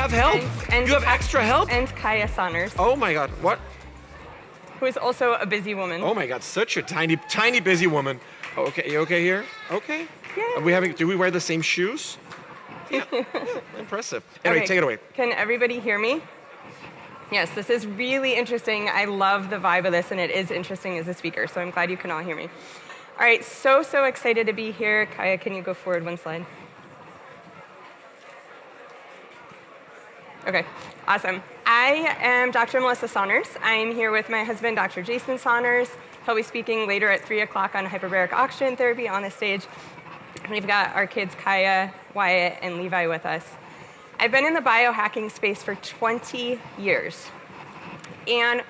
have help. And you have extra help. And Kaya Saunders. Oh my God, what? Who is also a busy woman. Oh my God, such a tiny busy woman. Okay, you okay here? Okay. Yeah. Do we wear the same shoes? Yeah, impressive. Anyway, Okay, take it away. Can everybody hear me? Yes, this is really interesting. I love the vibe of this, and it is interesting as a speaker, so I'm glad you can all hear me. All right, so excited to be here. Kaya, can you go forward one slide? Okay, awesome. I am Dr. Melissa Saunders. I'm here with my husband, Dr. Jason Saunders. He'll be speaking later at 3 o'clock on hyperbaric oxygen therapy on the stage. We've got our kids, Kaya, Wyatt, and Levi with us. I've been in the biohacking space for 20 years. And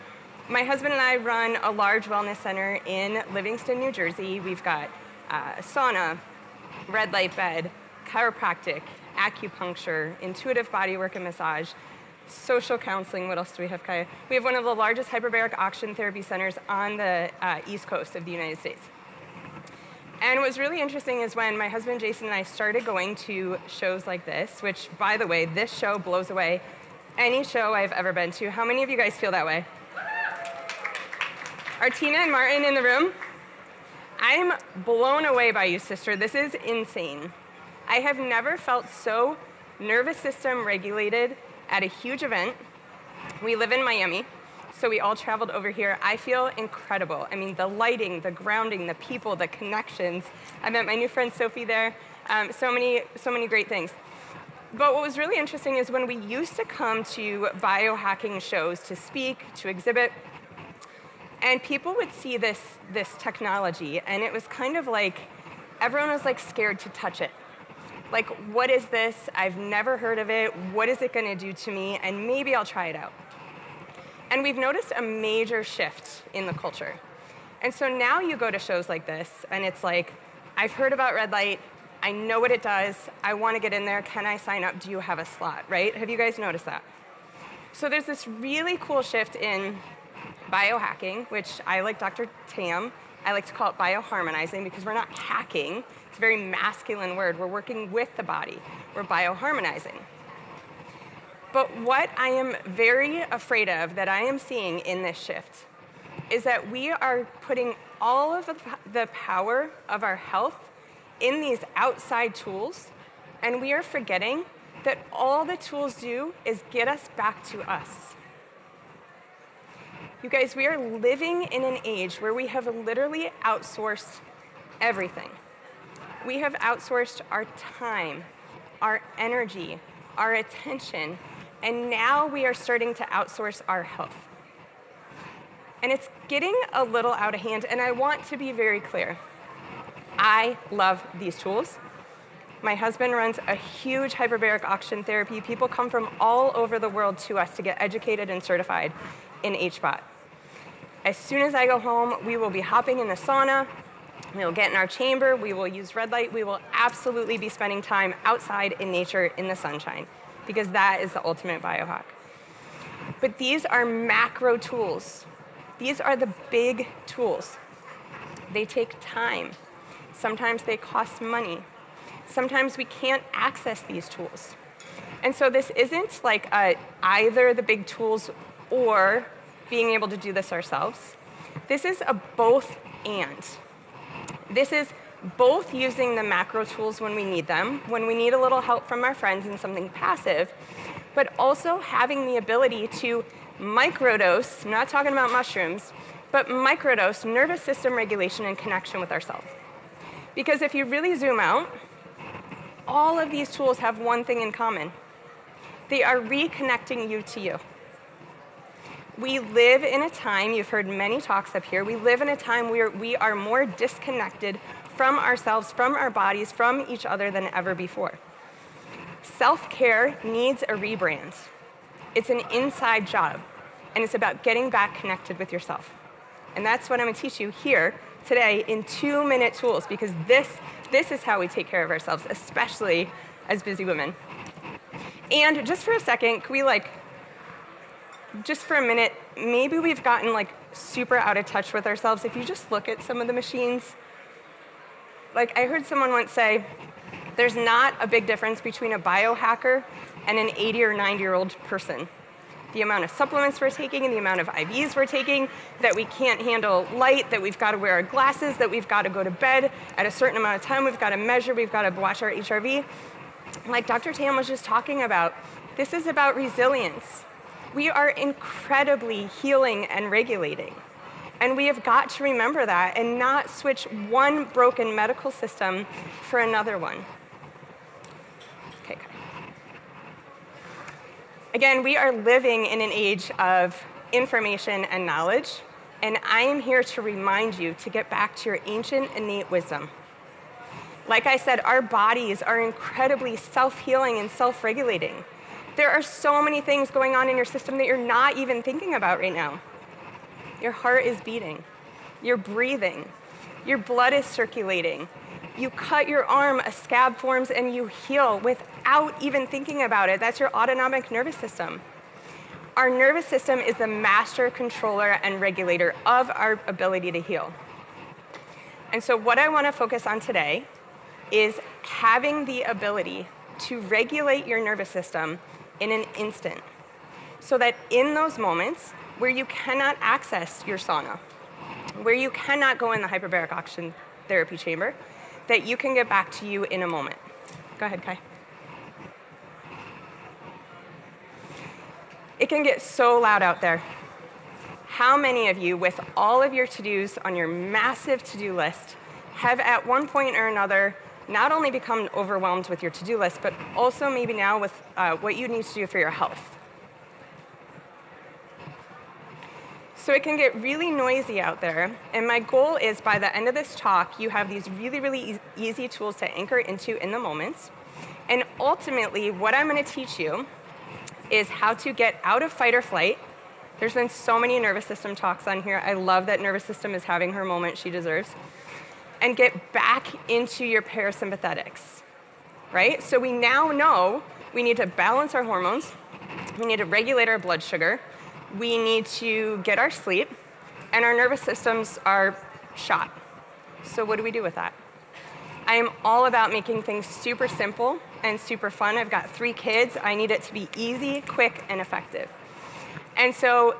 my husband and I run a large wellness center in Livingston, New Jersey. We've got a sauna, red light bed, chiropractic, acupuncture, intuitive bodywork and massage, social counseling. What else do we have, Kaya? We have one of the largest hyperbaric oxygen therapy centers on the East Coast of the United States. And what's really interesting is when my husband Jason and I started going to shows like this, which, by the way, this show blows away any show I've ever been to. How many of you guys feel that way? Are Tina and Martin in the room? I'm blown away by you, sister. This is insane. I have never felt so nervous system regulated at a huge event. We live in Miami, so we all traveled over here. I feel incredible. I mean, the lighting, the grounding, the people, the connections. I met my new friend Sophie there. So many great things. But what was really interesting is when we used to come to biohacking shows to speak, to exhibit, and people would see this technology, and it was kind of like everyone was like scared to touch it. Like, what is this? I've never heard of it. What is it going to do to me? And maybe I'll try it out. And we've noticed a major shift in the culture. And so now you go to shows like this, and it's like, I've heard about red light. I know what it does. I want to get in there. Can I sign up? Do you have a slot, right? Have you guys noticed that? So there's this really cool shift in biohacking, which I, like Dr. Tam, I like to call it bioharmonizing because we're not hacking. It's a very masculine word. We're working with the body. We're bioharmonizing. But what I am very afraid of that I am seeing in this shift is that we are putting all of the power of our health in these outside tools, and we are forgetting that all the tools do is get us back to us. You guys, we are living in an age where we have literally outsourced everything. We have outsourced our time, our energy, our attention, and now we are starting to outsource our health. And it's getting a little out of hand, and I want to be very clear. I love these tools. My husband runs a huge hyperbaric oxygen therapy. People come from all over the world to us to get educated and certified in HBOT. As soon as I go home, we will be hopping in the sauna. We will get in our chamber. We will use red light. We will absolutely be spending time outside in nature in the sunshine because that is the ultimate biohack. But these are macro tools. These are the big tools. They take time. Sometimes they cost money. Sometimes we can't access these tools. And so this isn't like either the big tools or being able to do this ourselves. This is a both and. This is both using the macro tools when we need them, when we need a little help from our friends in something passive, but also having the ability to microdose, not talking about mushrooms, but microdose nervous system regulation and connection with ourselves. Because if you really zoom out, all of these tools have one thing in common. They are reconnecting you to you. We live in a time, you've heard many talks up here, we live in a time where we are more disconnected from ourselves, from our bodies, from each other than ever before. Self-care needs a rebrand. It's an inside job, and it's about getting back connected with yourself. And that's what I'm going to teach you here today in 2-minute tools, because this is how we take care of ourselves, especially as busy women. And just for a second, can we just for a minute, maybe we've gotten super out of touch with ourselves. If you just look at some of the machines, I heard someone once say, there's not a big difference between a biohacker and an 80 or 90-year-old person. The amount of supplements we're taking and the amount of IVs we're taking, that we can't handle light, that we've got to wear our glasses, that we've got to go to bed at a certain amount of time, we've got to measure, we've got to watch our HRV. Like Dr. Tam was just talking about, this is about resilience. We are incredibly healing and regulating. And we have got to remember that and not switch one broken medical system for another one. Okay. Again, we are living in an age of information and knowledge, and I am here to remind you to get back to your ancient innate wisdom. Like I said, our bodies are incredibly self-healing and self-regulating. There are so many things going on in your system that you're not even thinking about right now. Your heart is beating, you're breathing, your blood is circulating. You cut your arm, a scab forms, and you heal without even thinking about it. That's your autonomic nervous system. Our nervous system is the master controller and regulator of our ability to heal. And so what I want to focus on today is having the ability to regulate your nervous system in an instant, so that in those moments where you cannot access your sauna, where you cannot go in the hyperbaric oxygen therapy chamber, that you can get back to you in a moment. Go ahead, Kai. It can get so loud out there. How many of you, with all of your to-dos on your massive to-do list, have at one point or another not only become overwhelmed with your to-do list, but also maybe now with what you need to do for your health? So it can get really noisy out there, and my goal is by the end of this talk, you have these really, really easy tools to anchor into in the moments. And ultimately, what I'm going to teach you is how to get out of fight or flight. There's been so many nervous system talks on here. I love that nervous system is having her moment she deserves. And get back into your parasympathetics, right? So we now know we need to balance our hormones, we need to regulate our blood sugar, we need to get our sleep, and our nervous systems are shot. So what do we do with that? I am all about making things super simple and super fun. I've got 3 kids. I need it to be easy, quick, and effective. And so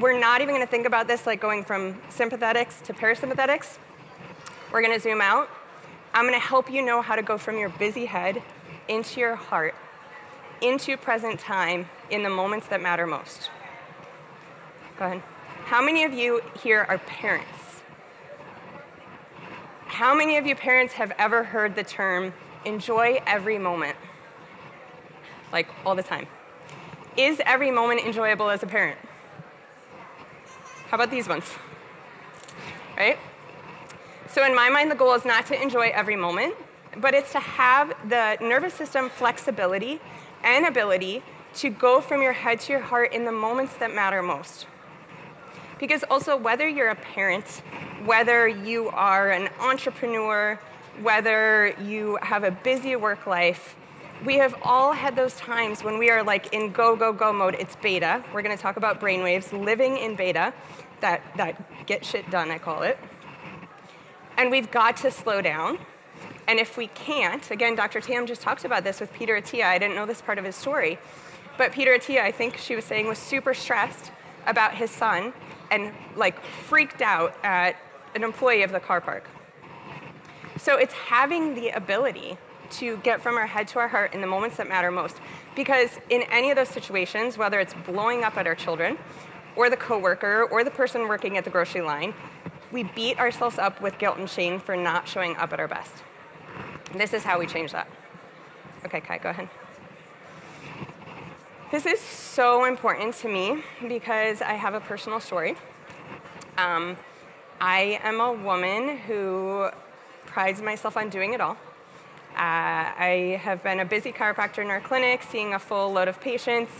we're not even going to think about this like going from sympathetics to parasympathetics. We're going to zoom out. I'm going to help you know how to go from your busy head into your heart, into present time in the moments that matter most. Go ahead. How many of you here are parents? How many of you parents have ever heard the term, enjoy every moment? Like all the time. Is every moment enjoyable as a parent? How about these ones? Right? So in my mind, the goal is not to enjoy every moment, but it's to have the nervous system flexibility and ability to go from your head to your heart in the moments that matter most. Because also, whether you're a parent, whether you are an entrepreneur, whether you have a busy work life, we have all had those times when we are like in go, go, go mode. It's beta. We're going to talk about brainwaves, living in beta, that get shit done, I call it. And we've got to slow down. And if we can't, again, Dr. Tam just talked about this with Peter Attia. I didn't know this part of his story. But Peter Attia, I think she was saying, was super stressed about his son and like freaked out at an employee of the car park. So it's having the ability to get from our head to our heart in the moments that matter most. Because in any of those situations, whether it's blowing up at our children, or the coworker, or the person working at the grocery line, we beat ourselves up with guilt and shame for not showing up at our best. This is how we change that. Okay, Kai, go ahead. This is so important to me because I have a personal story. I am a woman who prides myself on doing it all. I have been a busy chiropractor in our clinic, seeing a full load of patients,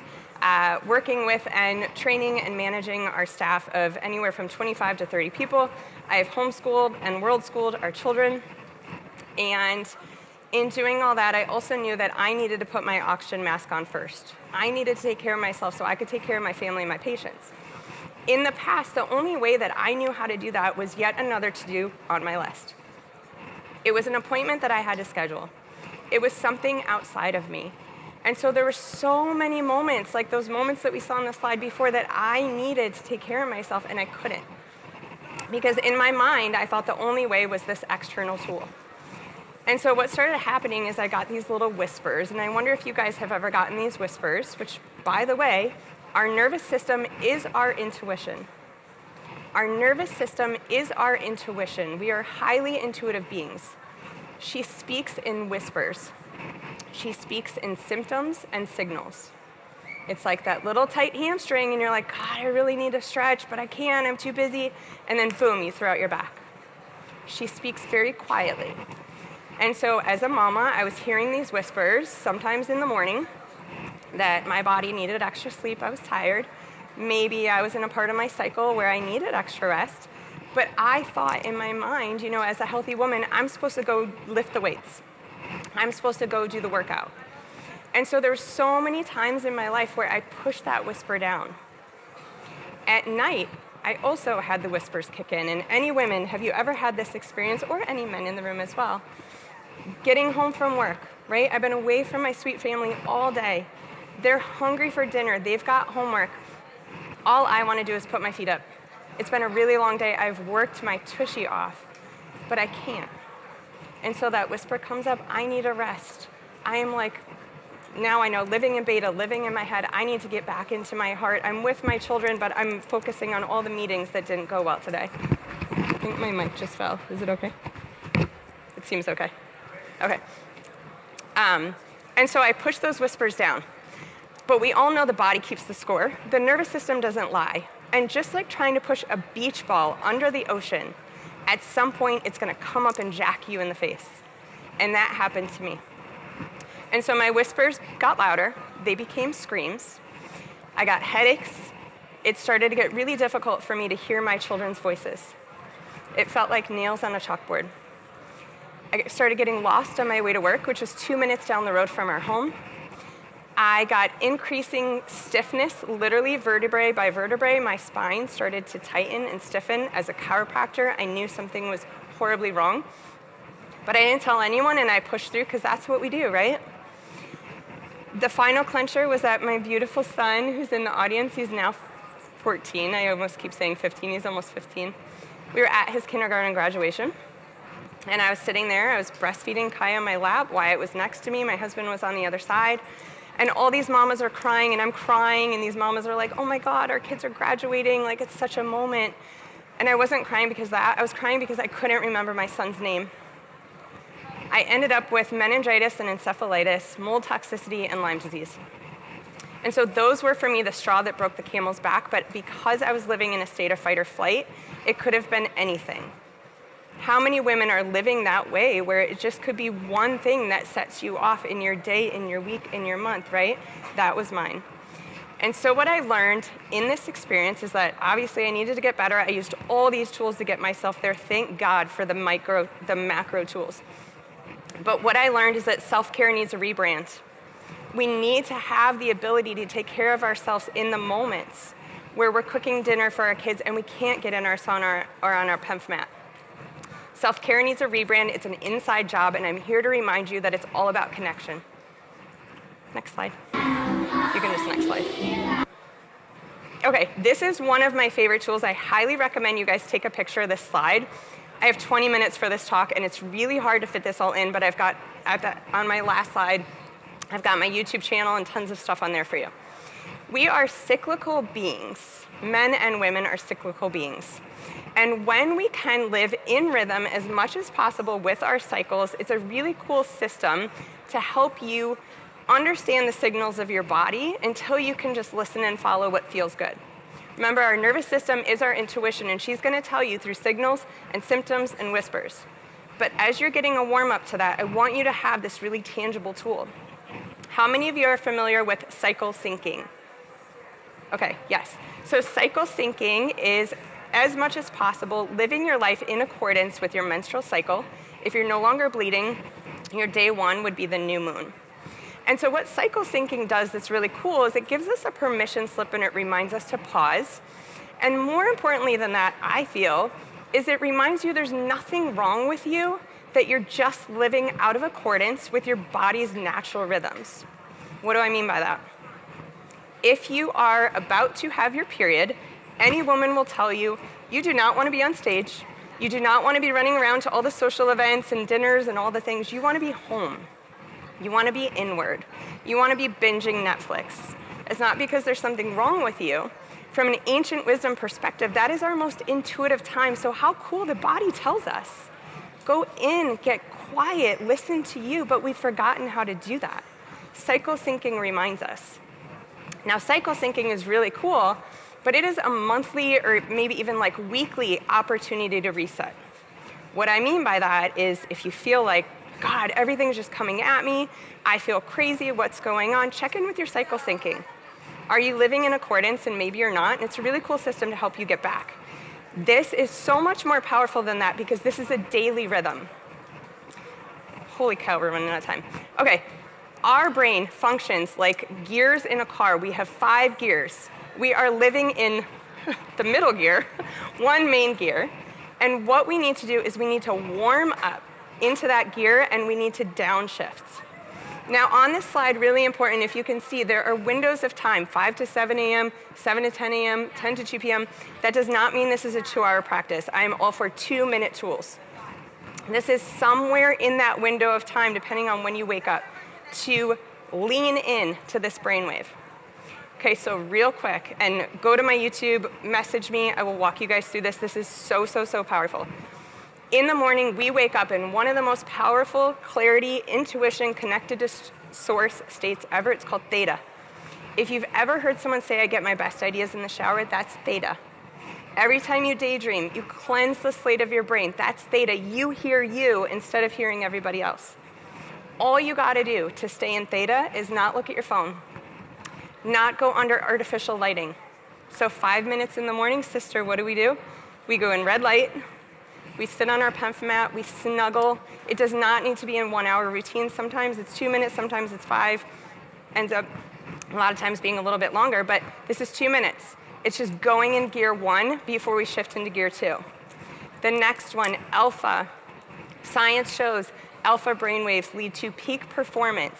working with and training and managing our staff of anywhere from 25 to 30 people. I have homeschooled and world schooled our children. And in doing all that, I also knew that I needed to put my oxygen mask on first. I needed to take care of myself so I could take care of my family and my patients. In the past, the only way that I knew how to do that was yet another to-do on my list. It was an appointment that I had to schedule. It was something outside of me. And so there were so many moments, like those moments that we saw on the slide before, that I needed to take care of myself and I couldn't. Because in my mind, I thought the only way was this external tool. And so what started happening is I got these little whispers, and I wonder if you guys have ever gotten these whispers, which, by the way, our nervous system is our intuition. Our nervous system is our intuition. We are highly intuitive beings. She speaks in whispers. She speaks in symptoms and signals. It's like that little tight hamstring, and you're like, God, I really need to stretch, but I can't, I'm too busy. And then boom, you throw out your back. She speaks very quietly. And so as a mama, I was hearing these whispers, sometimes in the morning, that my body needed extra sleep, I was tired. Maybe I was in a part of my cycle where I needed extra rest. But I thought in my mind, you know, as a healthy woman, I'm supposed to go lift the weights. I'm supposed to go do the workout. And so there were so many times in my life where I pushed that whisper down. At night, I also had the whispers kick in. And any women, have you ever had this experience, or any men in the room as well? Getting home from work, right? I've been away from my sweet family all day. They're hungry for dinner. They've got homework. All I want to do is put my feet up. It's been a really long day. I've worked my tushy off, but I can't. And so that whisper comes up, I need a rest. I am like, now I know, living in beta, living in my head, I need to get back into my heart. I'm with my children, but I'm focusing on all the meetings that didn't go well today. I think my mic just fell. Is it okay? It seems okay. Okay. And so I push those whispers down. But we all know the body keeps the score. The nervous system doesn't lie. And just like trying to push a beach ball under the ocean, at some point it's going to come up and jack you in the face. And that happened to me. And so my whispers got louder. They became screams. I got headaches. It started to get really difficult for me to hear my children's voices. It felt like nails on a chalkboard. I started getting lost on my way to work, which was 2 minutes down the road from our home. I got increasing stiffness, literally vertebrae by vertebrae. My spine started to tighten and stiffen. As a chiropractor, I knew something was horribly wrong. But I didn't tell anyone, and I pushed through, because that's what we do, right? The final clincher was that my beautiful son, who's in the audience, he's now 14. I almost keep saying 15. He's almost 15. We were at his kindergarten graduation. And I was sitting there. I was breastfeeding Kai on my lap. Wyatt was next to me. My husband was on the other side. And all these mamas are crying, and I'm crying, and these mamas are like, oh my God, our kids are graduating, like it's such a moment. And I wasn't crying because of that. I was crying because I couldn't remember my son's name. I ended up with meningitis and encephalitis, mold toxicity, and Lyme disease. And so those were, for me, the straw that broke the camel's back, but because I was living in a state of fight or flight, it could have been anything. How many women are living that way, where it just could be one thing that sets you off in your day, in your week, in your month, right? That was mine. And so what I learned in this experience is that obviously I needed to get better. I used all these tools to get myself there. Thank God for the macro tools. But what I learned is that self-care needs a rebrand. We need to have the ability to take care of ourselves in the moments where we're cooking dinner for our kids and we can't get in our sauna or on our PEMF mat. Self-care needs a rebrand. It's an inside job, and I'm here to remind you that it's all about connection. Next slide. You can just next slide. Okay, this is one of my favorite tools. I highly recommend you guys take a picture of this slide. I have 20 minutes for this talk, and it's really hard to fit this all in, but I've got, on my last slide, I've got my YouTube channel and tons of stuff on there for you. We are cyclical beings. Men and women are cyclical beings. And when we can live in rhythm as much as possible with our cycles, it's a really cool system to help you understand the signals of your body until you can just listen and follow what feels good. Remember, our nervous system is our intuition, and she's going to tell you through signals and symptoms and whispers. But as you're getting a warm-up to that, I want you to have this really tangible tool. How many of you are familiar with cycle syncing? Okay, yes. So cycle syncing is, as much as possible, living your life in accordance with your menstrual cycle. If you're no longer bleeding, your day one would be the new moon. And so what cycle syncing does that's really cool is it gives us a permission slip, and it reminds us to pause. And more importantly than that, I feel, is it reminds you there's nothing wrong with you, that you're just living out of accordance with your body's natural rhythms. What do I mean by that? If you are about to have your period, any woman will tell you, you do not want to be on stage. You do not want to be running around to all the social events and dinners and all the things. You want to be home. You want to be inward. You want to be binging Netflix. It's not because there's something wrong with you. From an ancient wisdom perspective, that is our most intuitive time. So how cool the body tells us. Go in, get quiet, listen to you, but we've forgotten how to do that. Cycle syncing reminds us. Now, cycle syncing is really cool, but it is a monthly or maybe even like weekly opportunity to reset. What I mean by that is if you feel like, God, everything's just coming at me, I feel crazy, what's going on, check in with your cycle syncing. Are you living in accordance? And maybe you're not, and it's a really cool system to help you get back. This is so much more powerful than that because this is a daily rhythm. Holy cow, we're running out of time. Okay, our brain functions like gears in a car. We have 5 gears. We are living in the middle gear, one main gear, and what we need to do is we need to warm up into that gear and we need to downshift. Now on this slide, really important, if you can see, there are windows of time, 5 to 7 a.m., 7 to 10 a.m., 10 to 2 p.m. That does not mean this is a 2-hour practice. I am all for 2-minute tools. This is somewhere in that window of time, depending on when you wake up, to lean in to this brainwave. Okay, so real quick, and go to my YouTube, message me, I will walk you guys through this. This is so, so, so powerful. In the morning, we wake up in one of the most powerful clarity, intuition, connected to source states ever. It's called theta. If you've ever heard someone say, I get my best ideas in the shower, that's theta. Every time you daydream, you cleanse the slate of your brain. That's theta. You hear you instead of hearing everybody else. All you gotta do to stay in theta is not look at your phone, not go under artificial lighting. So 5 minutes in the morning, sister, what do? We go in red light. We sit on our pemf mat, we snuggle. It does not need to be in 1-hour routine. Sometimes it's 2 minutes, sometimes it's 5. Ends up a lot of times being a little bit longer, but this is 2 minutes. It's just going in gear 1 before we shift into gear 2. The next one, alpha. Science shows alpha brainwaves lead to peak performance.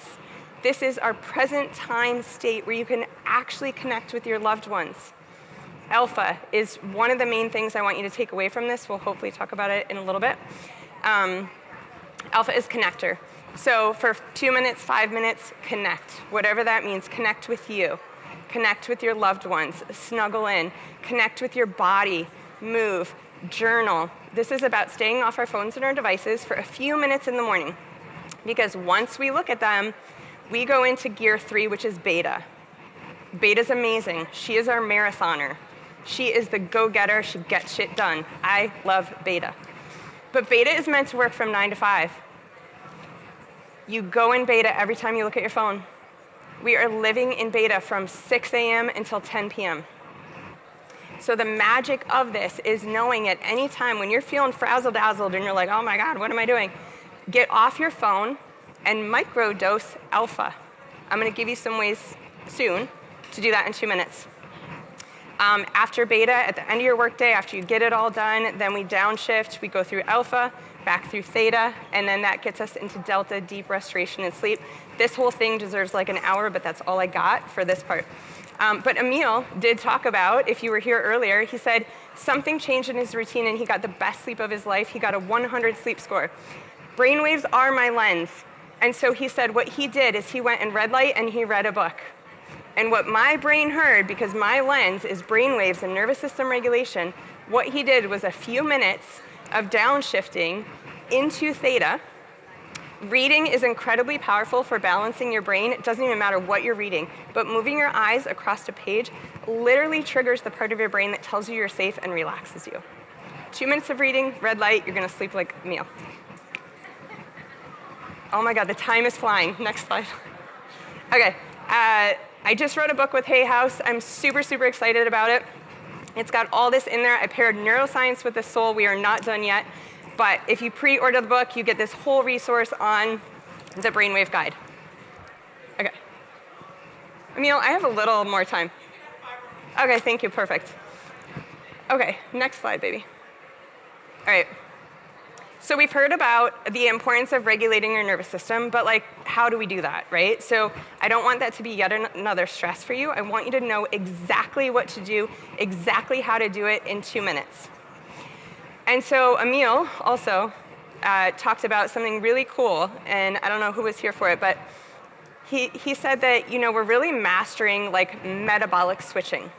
This is our present time state where you can actually connect with your loved ones. Alpha is one of the main things I want you to take away from this. We'll hopefully talk about it in a little bit. Alpha is connector. So for 2 minutes, 5 minutes, connect. Whatever that means, connect with you. Connect with your loved ones, snuggle in. Connect with your body, move, journal. This is about staying off our phones and our devices for a few minutes in the morning. Because once we look at them, we go into gear 3, which is beta. Beta's amazing. She is our marathoner. She is the go-getter. She gets shit done. I love beta. But beta is meant to work from 9 to 5. You go in beta every time you look at your phone. We are living in beta from 6 a.m. until 10 p.m. So the magic of this is knowing at any time when you're feeling frazzle-dazzled and you're like, oh my God, what am I doing? Get off your phone and microdose alpha. I'm gonna give you some ways soon to do that in 2 minutes. After beta, at the end of your workday, after you get it all done, then we downshift, we go through alpha, back through theta, and then that gets us into delta, deep restoration and sleep. This whole thing deserves like an hour, but that's all I got for this part. But Emil did talk about, if you were here earlier, he said something changed in his routine and he got the best sleep of his life. He got a 100 sleep score. Brainwaves are my lens. And so he said what he did is he went in red light and he read a book. And what my brain heard, because my lens is brainwaves and nervous system regulation, what he did was a few minutes of downshifting into theta. Reading is incredibly powerful for balancing your brain. It doesn't even matter what you're reading, but moving your eyes across a page literally triggers the part of your brain that tells you you're safe and relaxes you. 2 minutes of reading, red light, you're gonna sleep like Emil. Oh my God, the time is flying. Next slide. Okay. I just wrote a book with Hay House. I'm super, super excited about it. It's got all this in there. I paired neuroscience with the soul. We are not done yet. But if you pre-order the book, you get this whole resource on the Brainwave Guide. Okay. Emil, I have a little more time. Okay, thank you, perfect. Okay, next slide, baby. All right. So we've heard about the importance of regulating your nervous system, but like, how do we do that, right? So I don't want that to be yet another stress for you. I want you to know exactly what to do, exactly how to do it in 2 minutes. And so Emil also talked about something really cool, and I don't know who was here for it, but he said that, we're really mastering like metabolic switching.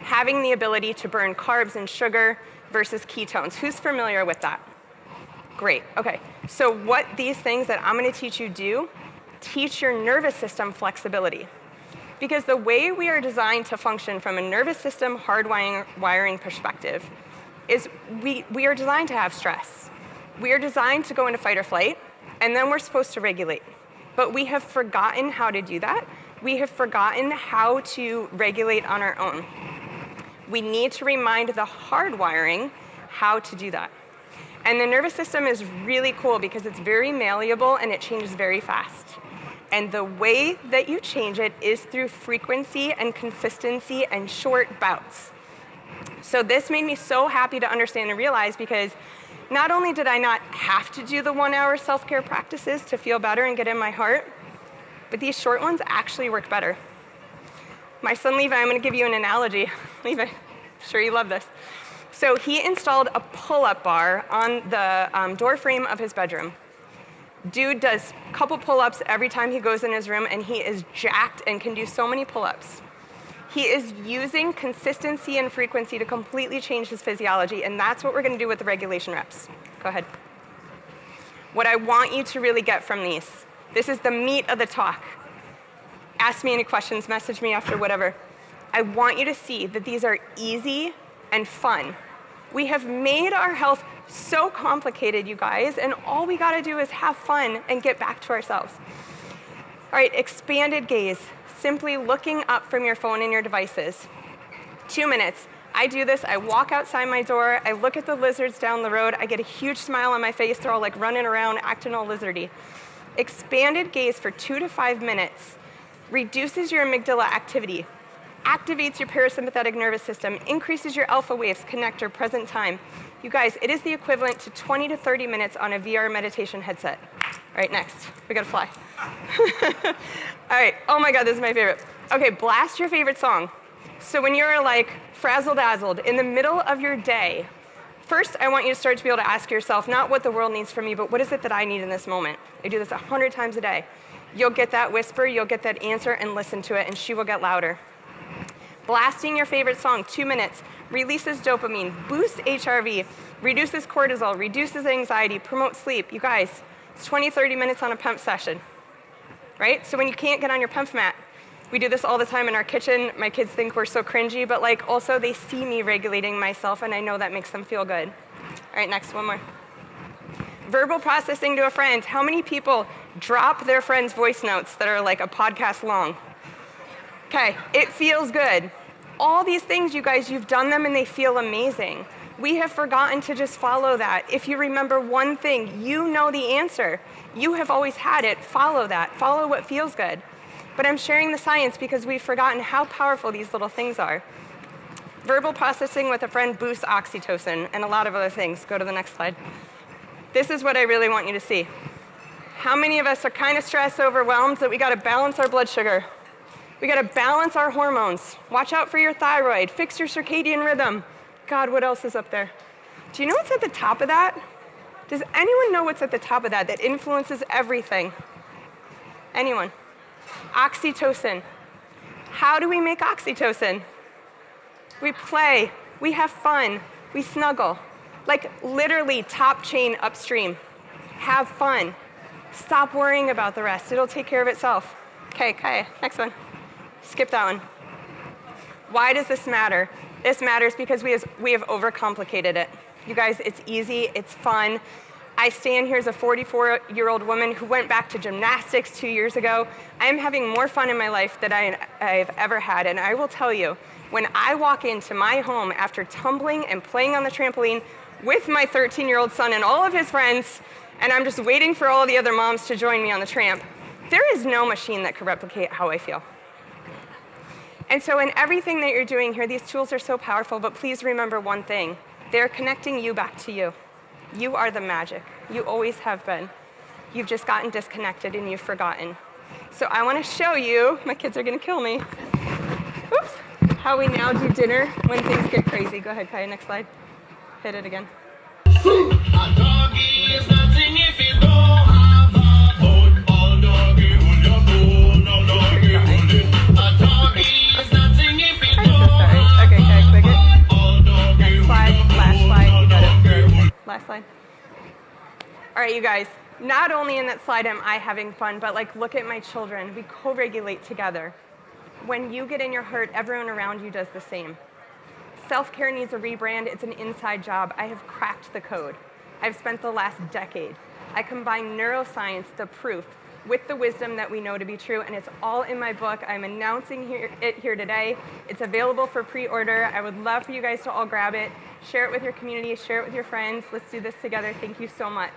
Having the ability to burn carbs and sugar versus ketones. Who's familiar with that? Great, okay. So what these things that I'm gonna teach you do, teach your nervous system flexibility. Because the way we are designed to function from a nervous system hardwiring perspective is we are designed to have stress. We are designed to go into fight or flight, and then we're supposed to regulate. But we have forgotten how to do that. We have forgotten how to regulate on our own. We need to remind the hardwiring how to do that. And the nervous system is really cool because it's very malleable and it changes very fast. And the way that you change it is through frequency and consistency and short bouts. So this made me so happy to understand and realize, because not only did I not have to do the 1-hour self-care practices to feel better and get in my heart, but these short ones actually work better. My son Levi, I'm gonna give you an analogy. Levi, I'm sure you love this. So he installed a pull-up bar on the door frame of his bedroom. Dude does a couple pull-ups every time he goes in his room, and he is jacked and can do so many pull-ups. He is using consistency and frequency to completely change his physiology, and that's what we're gonna do with the regulation reps. Go ahead. What I want you to really get from these, this is the meat of the talk. Ask me any questions, message me after, whatever. I want you to see that these are easy and fun. We have made our health so complicated, you guys, and all we gotta do is have fun and get back to ourselves. All right, expanded gaze. Simply looking up from your phone and your devices. 2 minutes. I do this, I walk outside my door, I look at the lizards down the road, I get a huge smile on my face, they're all like running around, acting all lizardy. Expanded gaze for 2 to 5 minutes reduces your amygdala activity, activates your parasympathetic nervous system, increases your alpha waves, connector, present time. You guys, it is the equivalent to 20 to 30 minutes on a VR meditation headset. All right, next, we gotta fly. All right, oh my God, this is my favorite. Okay, blast your favorite song. So when you're like frazzle-dazzled in the middle of your day, first I want you to start to be able to ask yourself, not what the world needs from me, but what is it that I need in this moment? I do this 100 times a day. You'll get that whisper, you'll get that answer, and listen to it, and she will get louder. Blasting your favorite song, 2 minutes, releases dopamine, boosts HRV, reduces cortisol, reduces anxiety, promotes sleep. You guys, it's 20, 30 minutes on a pump session, right? So when you can't get on your pump mat, we do this all the time in our kitchen. My kids think we're so cringy, but like also they see me regulating myself, and I know that makes them feel good. All right, next, one more. Verbal processing to a friend. How many people drop their friends' voice notes that are like a podcast long? Okay, it feels good. All these things, you guys, you've done them and they feel amazing. We have forgotten to just follow that. If you remember one thing, you know the answer. You have always had it. Follow that. Follow what feels good. But I'm sharing the science because we've forgotten how powerful these little things are. Verbal processing with a friend boosts oxytocin and a lot of other things. Go to the next slide. This is what I really want you to see. How many of us are kind of stressed, overwhelmed, that we got to balance our blood sugar? We got to balance our hormones. Watch out for your thyroid. Fix your circadian rhythm. God, what else is up there? Do you know what's at the top of that? Does anyone know what's at the top of that that influences everything? Anyone? Oxytocin. How do we make oxytocin? We play. We have fun. We snuggle. Like literally top chain upstream. Have fun. Stop worrying about the rest. It'll take care of itself. Okay, next one. Skip that one. Why does this matter? This matters because we have overcomplicated it. You guys, it's easy, it's fun. I stand here as a 44-year-old woman who went back to gymnastics 2 years ago. I am having more fun in my life than I've ever had, and I will tell you, when I walk into my home after tumbling and playing on the trampoline with my 13-year-old son and all of his friends, and I'm just waiting for all the other moms to join me on the tramp, there is no machine that could replicate how I feel. And so in everything that you're doing here, these tools are so powerful, but please remember one thing. They're connecting you back to you. You are the magic. You always have been. You've just gotten disconnected and you've forgotten. So I want to show you, my kids are going to kill me, oops, how we now do dinner when things get crazy. Go ahead, Kaya, next slide. Hit it again. A doggy is nothing if you don't have a bone. All doggy hold your bone. No doggy hold it. A doggy is nothing if you I'm so don't sorry. have Okay, Kaya, click it. all doggy Next hold slide, your last bone. slide, you got No it. doggy hold Last slide. All right, you guys, not only in that slide am I having fun, but like look at my children. We co-regulate together. When you get in your hurt, everyone around you does the same. Self-care needs a rebrand. It's an inside job. I have cracked the code. I've spent the last decade. I combine neuroscience, the proof, with the wisdom that we know to be true, and it's all in my book. I'm announcing it here today. It's available for pre-order. I would love for you guys to all grab it, share it with your community, share it with your friends. Let's do this together. Thank you so much.